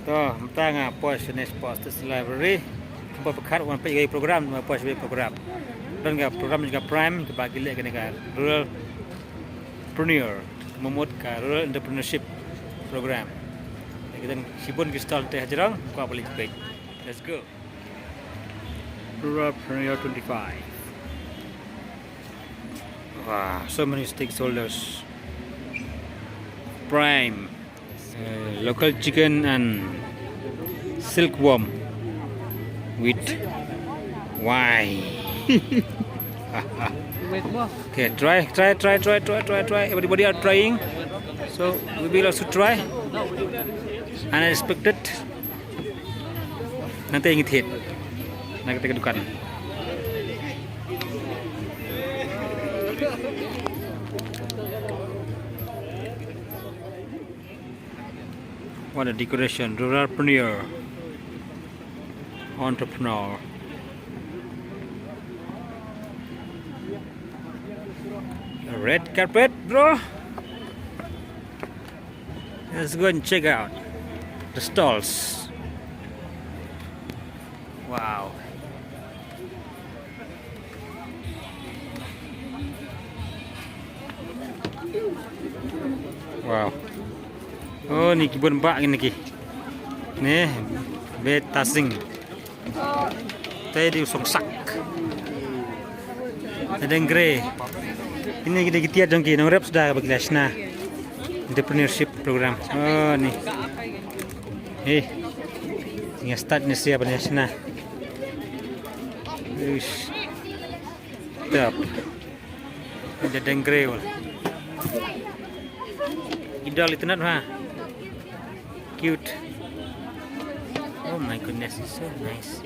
Toh, tanga pos jenis pos library. Tempat pekat orang pergi program, pos program. Dan program juga prime bagi lek kena Ruralpneur memut ka rural entrepreneurship program. Kita sibun kristal teh jarang kau boleh baik. Let's go. Ruralpneur-2025. Wow, so many stakeholders. Prime, local chicken and silkworm with wine. Okay, try. Everybody are trying, so we will also try. Unexpected. Nanti ingin hit. Nanti kita kedukan. What a decoration! Ruralpneur, entrepreneur. A red carpet, bro. Let's go and check out the stalls. Wow. Wow. Oh, ni kebun bak ni ki. Ni betasing. Tadi songsak. Ada grey. Ini kita jangki nang rap sudah bagi lasna. Entrepreneurship program. Oh ni. Ini start ni siapa ni lasna. Ish. Tap. Ada grey wal. Idol itu nak ha. Cute. Oh my goodness, it's so nice.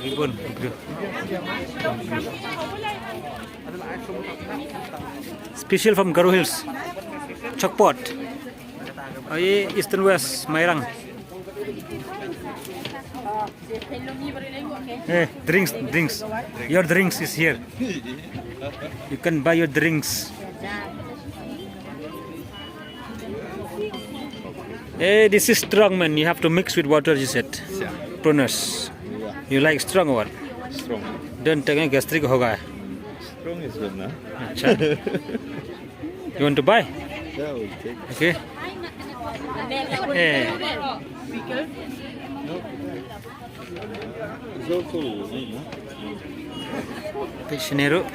Kebun. Special from Garo Hills. Chokpot. Oh, ye Eastern West, Mairang. Hey, drinks. Your drinks is here. You can buy your drinks. Hey, this is strong, man. You have to mix with water, you said. Prunes. You like strong or what? Strong. Don't take any gastric hoga. Strong is good, na? You want to buy? Yeah, we'll take. Okay. Hey. It's all full, no? Piscinero.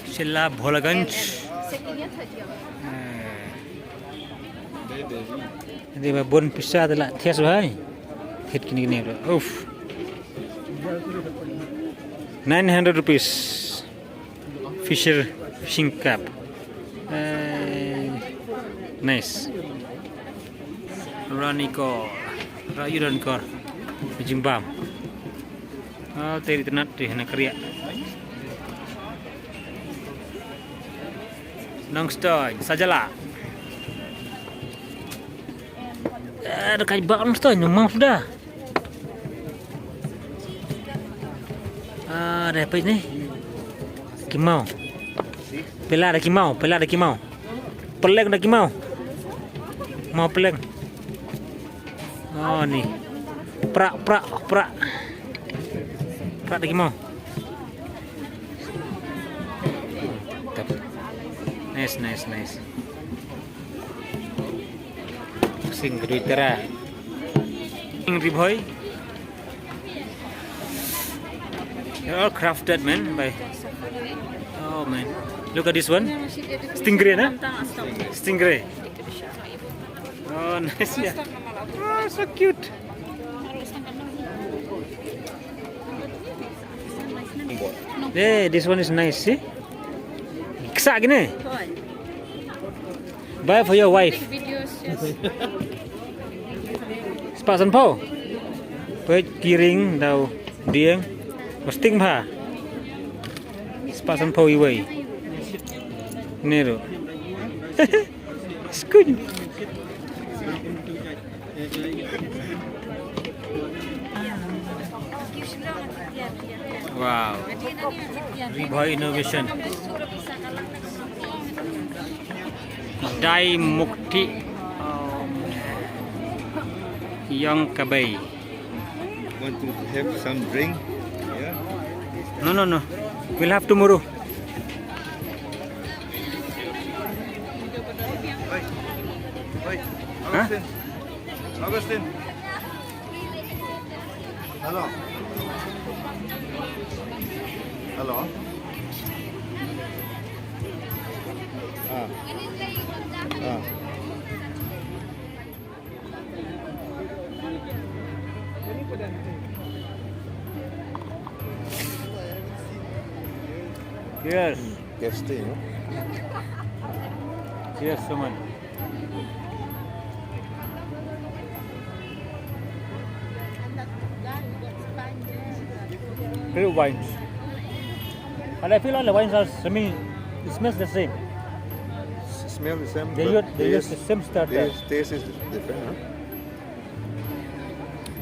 Silla Bholaganj. Jadi babon pisah adalah tias bahai. Hit kini. Oof. 900 rupees. Fishing cap. Nice. Raniko. Rayudan kor. Jimbam. Oh, teri tenat di hana kriya. Nongstoy, sajalah. Dekat bak nongstoy, memang sudah. Ada apa ini? Kimau. Pelak ada kimau. Peleng ada kimau. Mau peleng. Oh ni. Prak. Prak ada kimau. Nice. Sing kedua tera. Riboy. They're all crafted, man. Oh man, look at this one. Stingray, na? Stingray. Oh, nice, yeah. Oh, so cute. Hey, this one is nice, see? Ksak gini. Buy for your wife. Sepasan po. Pwede kiring daw dieng. Masting pa. Sepasan po iway. Nero. Skun. Wow. Riba Innovation. Dai Mukti. Young Kabay. Want to have some drink? Yeah. No. We'll have tomorrow. Wait. Huh? Augustine. Hello. Hello. Ah. Yes. Guesting, no? Yes, Suman. Great wines. And I feel all the wines are it smells the same. Smell the same. They but use the same starter. Taste is different, huh?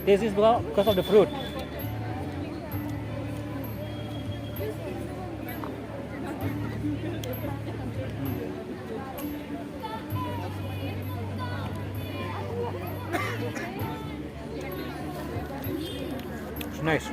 This is because of the fruit. It's nice.